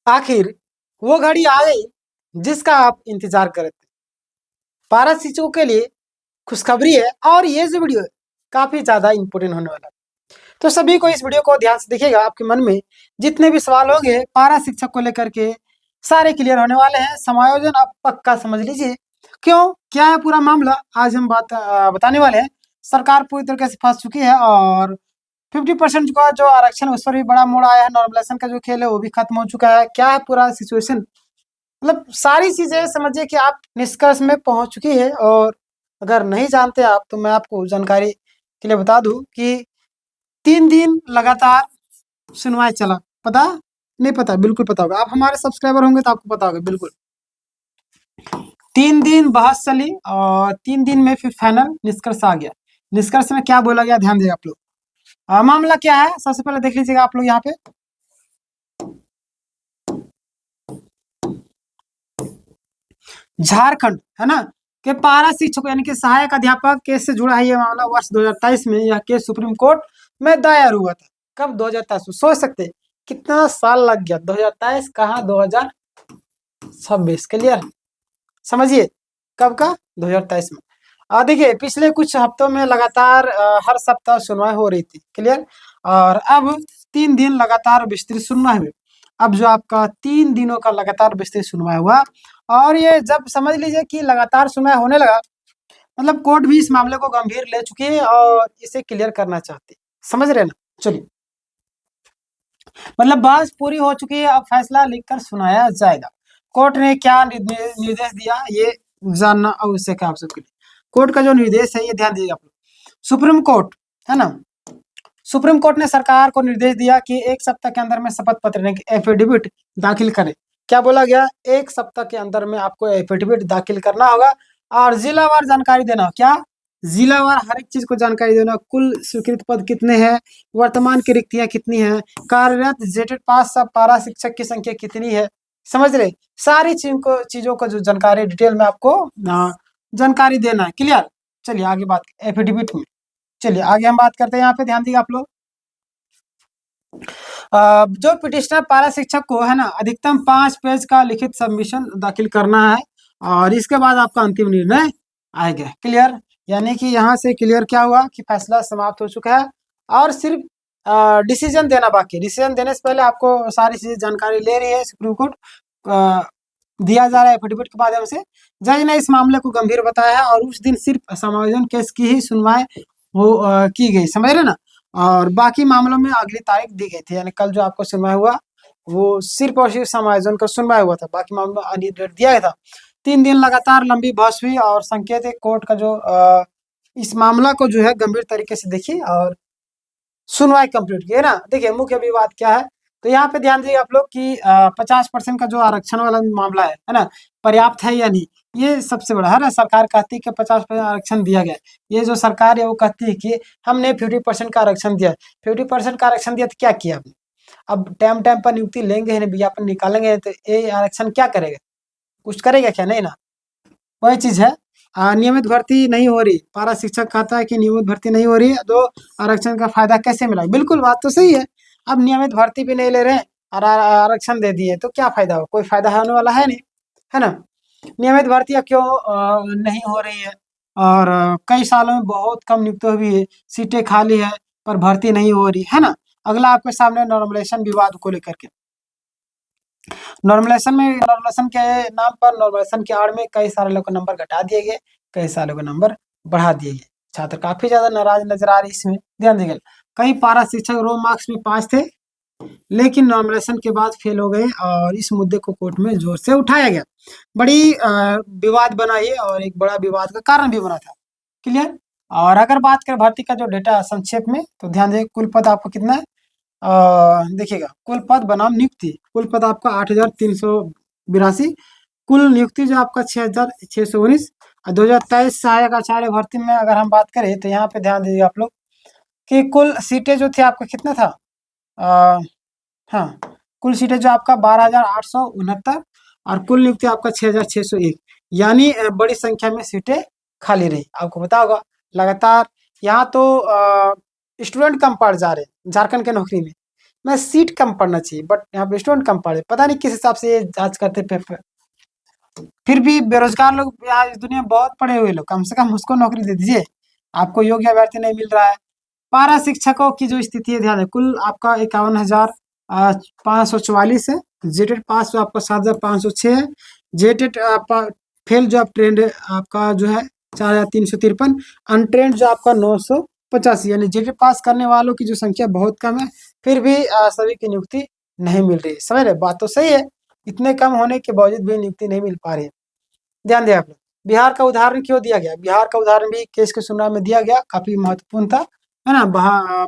आखिर वो घड़ी आ गई जिसका आप इंतजार कर रहे थे। पारा शिक्षकों के लिए खुशखबरी है और ये जो वीडियो है काफी ज्यादा इंपॉर्टेंट होने वाला है। तो सभी को इस वीडियो को ध्यान से देखिएगा। आपके मन में जितने भी सवाल होंगे पारा शिक्षक को लेकर के सारे क्लियर होने वाले हैं। समायोजन आप पक्का समझ लीजिए। क्यों, क्या है पूरा मामला, आज हम बताने वाले हैं। सरकार पूरी तरीके से फंस चुकी है और 50% का जो आरक्षण उस पर भी बड़ा मोड़ आया है। नॉर्मलाइजेशन का जो खेल है वो भी खत्म हो चुका है। क्या है पूरा सिचुएशन, मतलब सारी चीजें समझिए कि आप निष्कर्ष में पहुंच चुकी है। और अगर नहीं जानते आप तो मैं आपको जानकारी के लिए बता दूं कि 3 दिन लगातार सुनवाई चला। पता नहीं? पता, बिल्कुल पता होगा। आप हमारे सब्सक्राइबर होंगे तो आपको पता होगा बिल्कुल। 3 दिन बहस चली और 3 दिन में फिर फाइनल निष्कर्ष आ गया। निष्कर्ष में क्या बोला गया, ध्यान देगा आप लोग। मामला क्या है सबसे पहले देख लीजिएगा आप लोग यहाँ पे। झारखंड है ना के पारा शिक्षक यानी कि सहायक अध्यापक केस से जुड़ा है ये मामला। वर्ष 2023 में यह केस सुप्रीम कोर्ट में दायर हुआ था। कब? 2023 में। सोच सकते हैं कितना साल लग गया। 2023 कहाँ, 2026। क्लियर, समझिए कब का, 2023 में। देखिए पिछले कुछ हफ्तों में लगातार हर सप्ताह सुनवाई हो रही थी। क्लियर, और अब 3 दिन लगातार विस्तृत सुनवाई हुई। अब जो आपका 3 दिनों का लगातार विस्तृत सुनवाई हुआ और ये जब समझ लीजिए कि लगातार सुनवाई होने लगा, मतलब कोर्ट भी इस मामले को गंभीर ले चुकी है और इसे क्लियर करना चाहती है। समझ रहे हैं ना? चलिए, मतलब बहस पूरी हो चुकी है, अब फैसला लिखकर सुनाया जाएगा। कोर्ट ने क्या निर्देश दिया ये जानना आवश्यक है आप सबके लिए। कोर्ट का जो निर्देश है ये ध्यान दीजिएगा आप लोग। सुप्रीम कोर्ट है ना, सुप्रीम कोर्ट ने सरकार को निर्देश दिया कि 1 सप्ताह के अंदर में शपथ पत्र एफिडेविट दाखिल करे। क्या बोला गया? 1 सप्ताह के अंदर में आपको एफिडेविट दाखिल करना होगा और जिलावार जानकारी देना हो। क्या? जिलावार हर एक चीज को जानकारी देना। कुल स्वीकृत पद कितने हैं, वर्तमान की रिक्तियां कितनी हैं, कार्यरत जेटेड पास सब पारा शिक्षक की संख्या कितनी है। समझ रहे? सारी चीजों को जो जानकारी डिटेल में आपको जानकारी देना है। क्लियर? चलिए आगे बात एफिडेविट में। चलिए आगे हम बात करते हैं। यहाँ पे ध्यान दीजिए आप लोग। जो पिटिशनर पारा शिक्षक को है ना अधिकतम 5 पेज का लिखित सबमिशन दाखिल करना है और इसके बाद आपका अंतिम निर्णय आएगा। क्लियर, यानी कि यहाँ से क्लियर क्या हुआ कि फैसला समाप्त हो चुका है और सिर्फ डिसीजन देना बाकी। डिसीजन देने से पहले आपको सारी चीजें जानकारी ले रही है सुप्रीम कोर्ट, दिया जा रहा है एफिडेविट के माध्यम से। जज ने इस मामले को गंभीर बताया है और उस दिन सिर्फ समायोजन केस की ही सुनवाई की गई। समझ रहे ना? और बाकी मामलों में अगली तारीख दी गई थी, यानी कल जो आपको सुनवाई हुआ वो सिर्फ और सिर्फ समायोजन का सुनवाई हुआ था, बाकी मामलों में अगली डेट दिया गया था। 3 दिन लगातार लंबी बहस हुई और संकेत है कोर्ट का जो इस मामला को जो है गंभीर तरीके से देखिए और सुनवाई कंप्लीट की है ना। देखिए मुख्य विवाद क्या है, तो यहाँ पे ध्यान दीजिए आप लोग कि 50% का जो आरक्षण वाला मामला है ना, पर्याप्त है या नहीं, ये सबसे बड़ा है ना। सरकार कहती है कि 50% आरक्षण दिया गया। ये जो सरकार है वो कहती है कि हमने 50% का आरक्षण दिया। 50% का आरक्षण दिया तो क्या किया आपने? अब टाइम टाइम पर नियुक्ति लेंगे है ना, विज्ञापन निकालेंगे तो ये आरक्षण क्या करेगा? कुछ करेगा क्या? नहीं ना। वही चीज है, नियमित भर्ती नहीं हो रही। पारा शिक्षक कहता है कि नियमित भर्ती नहीं हो रही है तो आरक्षण का फायदा कैसे मिला? बिल्कुल बात तो सही है। अब नियमित भर्ती भी नहीं ले रहे हैं और आरक्षण दे दिए तो क्या फायदा हो? कोई फायदा होने वाला है नहीं, है ना। नियमित भर्तियां क्यों नहीं हो रही है? और कई सालों में बहुत कम नियुक्त हुई है, सीटें खाली है पर भर्ती नहीं हो रही है ना। अगला आपके सामने नॉर्मलाइजेशन विवाद को लेकर के। नॉर्मलाइजेशन के नाम पर, नॉर्मलाइजेशन की आड़ में कई सारे लोगों को नंबर घटा दिए गए, कई सालों को नंबर बढ़ा दिए गए। छात्र काफी ज्यादा नाराज नजर आ रही इसमें, ध्यान दीजिएगा। कई पारा शिक्षक रो मार्क्स में 5 थे लेकिन नॉर्मलाइजेशन के बाद फेल हो गए और इस मुद्दे को कोर्ट में जोर से उठाया गया। बड़ी विवाद बना ये और एक बड़ा विवाद का कारण भी बना था। क्लियर। और अगर बात करें भर्ती का जो डेटा संक्षेप में, तो ध्यान दीजिए कुल पद आपको कितना है, देखिएगा कुल पद बनाम नियुक्ति। कुल पद आपका 8,382। कुल नियुक्ति जो आपका 6,619। 2023 सहायक आचार्य भर्ती में अगर हम बात करें तो यहाँ पे ध्यान दीजिए आप लोग कि कुल सीटें जो थे आपका कितना था, हाँ, कुल सीटें जो आपका 12,869 और कुल नियुक्ति आपका 6,601, यानी बड़ी संख्या में सीटें खाली रही। आपको पता होगा लगातार यहाँ तो स्टूडेंट कम पड़ जा रहे हैं झारखंड के नौकरी में, मैं सीट कम पढ़ना चाहिए, बट यहाँ पे स्टूडेंट कम पढ़े, पता नहीं किस हिसाब से ये जांच करते पेपर। फिर भी बेरोजगार लोग यहाँ इस दुनिया में बहुत पढ़े हुए लोग, कम से कम उसको नौकरी दे दीजिए। आपको योग्य अभ्यर्थी नहीं मिल रहा है। पारा शिक्षकों की जो स्थिति है, ध्यान है, कुल आपका 51,544 है। जेटेड पास जो आपका 7,506 है। जेटेड फेल जो आप ट्रेंड आपका जो है 4,353। अनट्रेंड जो आपका 985, यानी जेटेड पास करने वालों की जो संख्या बहुत कम है। फिर भी सभी की नियुक्ति नहीं मिल रही है। समझ रहे, बात तो सही है, इतने कम होने के बावजूद भी नियुक्ति नहीं मिल पा रही है। ध्यान दें आप लोग। बिहार का उदाहरण क्यों दिया गया? बिहार का उदाहरण भी केस के सुनवाई में दिया गया, काफी महत्वपूर्ण था, है ना।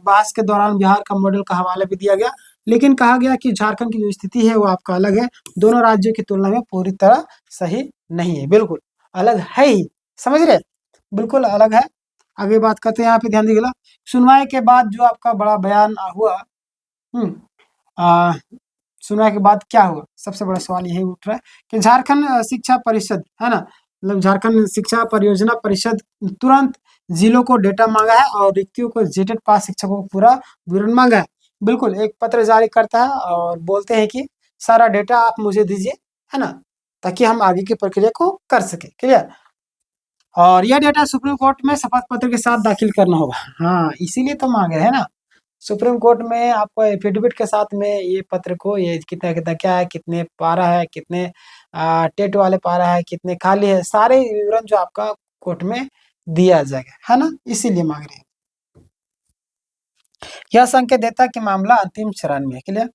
बहस के दौरान बिहार का मॉडल का हवाला भी दिया गया, लेकिन कहा गया कि झारखंड की जो स्थिति है वो आपका अलग है, दोनों राज्यों की तुलना में पूरी तरह सही नहीं है, बिल्कुल अलग है ही। समझ रहे, बिल्कुल अलग है। आगे बात करते हैं, यहाँ पे ध्यान दीजिएगा। सुनवाई के बाद जो आपका बड़ा बयान हुआ, सुनवाई के बाद क्या हुआ, सबसे बड़ा सवाल यही उठ रहा है कि झारखंड शिक्षा परिषद, है ना, मतलब झारखंड शिक्षा परियोजना परिषद तुरंत जिलों को डेटा मांगा है और रिक्तियों को जेटेड पास शिक्षकों को पूरा विवरण मांगा है। बिल्कुल एक पत्र जारी करता है और बोलते हैं कि सारा डेटा आप मुझे दीजिए, है ना, ताकि हम आगे की प्रक्रिया को कर सके। क्लियर? और यह डेटा सुप्रीम कोर्ट में शपथ पत्र के साथ दाखिल करना होगा। हाँ, इसीलिए तो मांगे है ना, सुप्रीम कोर्ट में आपको एफिडेविट के साथ में ये पत्र को, ये कितना कितना क्या है, कितने पारा है, कितने टेट वाले पारा है, कितने खाली है, सारे विवरण जो आपका कोर्ट में दिया जाएगा, है ना, इसीलिए मांग रहे हैं। यह संकेत देता है कि मामला अंतिम चरण में है। क्लियर?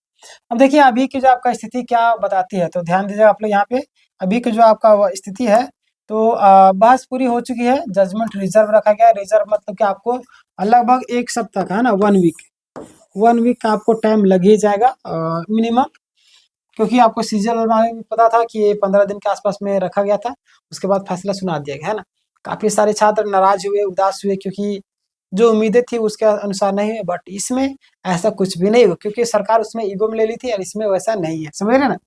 अब देखिए अभी की जो आपका स्थिति क्या बताती है, तो ध्यान दीजिए आप लोग यहाँ पे। अभी की जो आपका स्थिति है, तो बहस पूरी हो चुकी है, जजमेंट रिजर्व रखा गया है। रिजर्व मतलब कि आपको लगभग 1 सप्ताह का, है ना, 1 वीक का आपको टाइम लग ही जाएगा मिनिमम, क्योंकि आपको सीजन में पता था कि ये 15 दिन के आसपास में रखा गया था, उसके बाद फैसला सुना दिया गया, है ना। काफी सारे छात्र नाराज हुए, उदास हुए, क्योंकि जो उम्मीदें थी उसके अनुसार नहीं हुए। बट इसमें ऐसा कुछ भी नहीं हुआ, क्योंकि सरकार उसमें ईगो में ले ली थी और इसमें वैसा नहीं है। समझ रहे ना?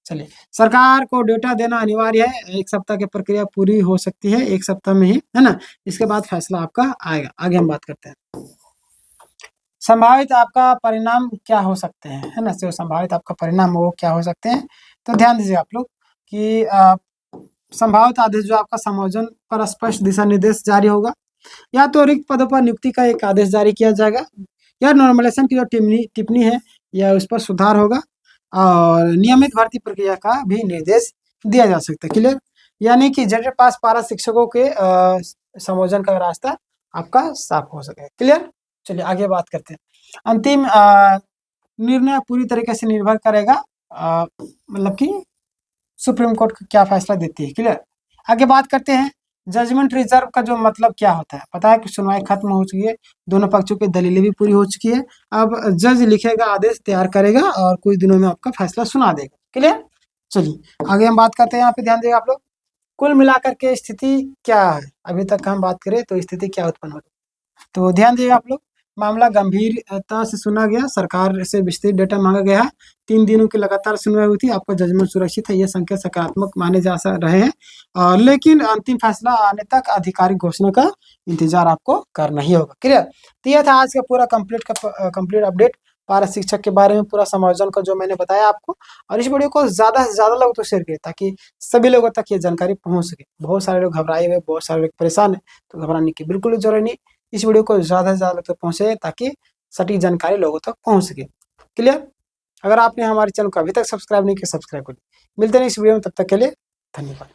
चलिए, सरकार को डेटा देना अनिवार्य है, 1 सप्ताह की प्रक्रिया पूरी हो सकती है 1 सप्ताह में ही, है ना। इसके बाद फैसला आपका आएगा। आगे हम बात करते हैं, संभावित आपका परिणाम क्या हो सकते हैं, है ना। जो संभावित आपका परिणाम वो क्या हो सकते हैं, तो ध्यान दीजिए आप लोग कि संभावित आदेश जो आपका समायोजन पर स्पष्ट दिशा निर्देश जारी होगा, या तो रिक्त पदों पर नियुक्ति का एक आदेश जारी किया जाएगा, या नॉर्मलाइजेशन की जो टिप्पणी है या उस पर सुधार होगा, और नियमित भर्ती प्रक्रिया का भी निर्देश दिया जा सकता है। क्लियर? यानी कि जेटेड पास पारा शिक्षकों के समायोजन का रास्ता आपका साफ हो सके। क्लियर? चलिए आगे बात करते हैं। अंतिम निर्णय पूरी तरीके से निर्भर करेगा, मतलब कि सुप्रीम कोर्ट क्या फैसला देती है। क्लियर? आगे बात करते हैं, जजमेंट रिजर्व का जो मतलब क्या होता है। पता है कि सुनवाई खत्म हो चुकी है, दोनों पक्षों की दलीलें भी पूरी हो चुकी है। अब जज लिखेगा, आदेश तैयार करेगा और कुछ दिनों में आपका फैसला सुना देगा। क्लियर? चलिए आगे हम बात करते हैं, यहाँ पे ध्यान देगा आप लोग। कुल मिलाकर के स्थिति क्या है, अभी तक हम बात करें तो स्थिति क्या उत्पन्न होती है, तो ध्यान दीजिए आप लोग। मामला गंभीरता से सुना गया, सरकार से विस्तृत डेटा मांगा गया है, 3 दिनों की लगातार सुनवाई हुई थी, आपका जजमेंट सुरक्षित है, ये संकेत सकारात्मक माने जा रहे हैं। लेकिन अंतिम फैसला आने तक आधिकारिक घोषणा का इंतजार आपको करना ही होगा। क्लियर? तो यह था आज का पूरा कंप्लीट अपडेट पारा शिक्षक के बारे में, पूरा समायोजन का जो मैंने बताया आपको। और इस वीडियो को ज्यादा से ज्यादा लोगों तक शेयर करें, ताकि सभी लोगों तक ये जानकारी पहुंच सके। बहुत सारे लोग घबराए हुए, बहुत सारे लोग परेशान है, तो घबराने की बिल्कुल जरूरत नहीं। इस वीडियो को ज़्यादा से ज़्यादा लोग तक पहुँचे, ताकि सटीक जानकारी लोगों तक पहुँच सके। क्लियर? अगर आपने हमारे चैनल को अभी तक सब्सक्राइब नहीं किया, सब्सक्राइब करिए। मिलते हैं इस वीडियो में, तब तक के लिए धन्यवाद।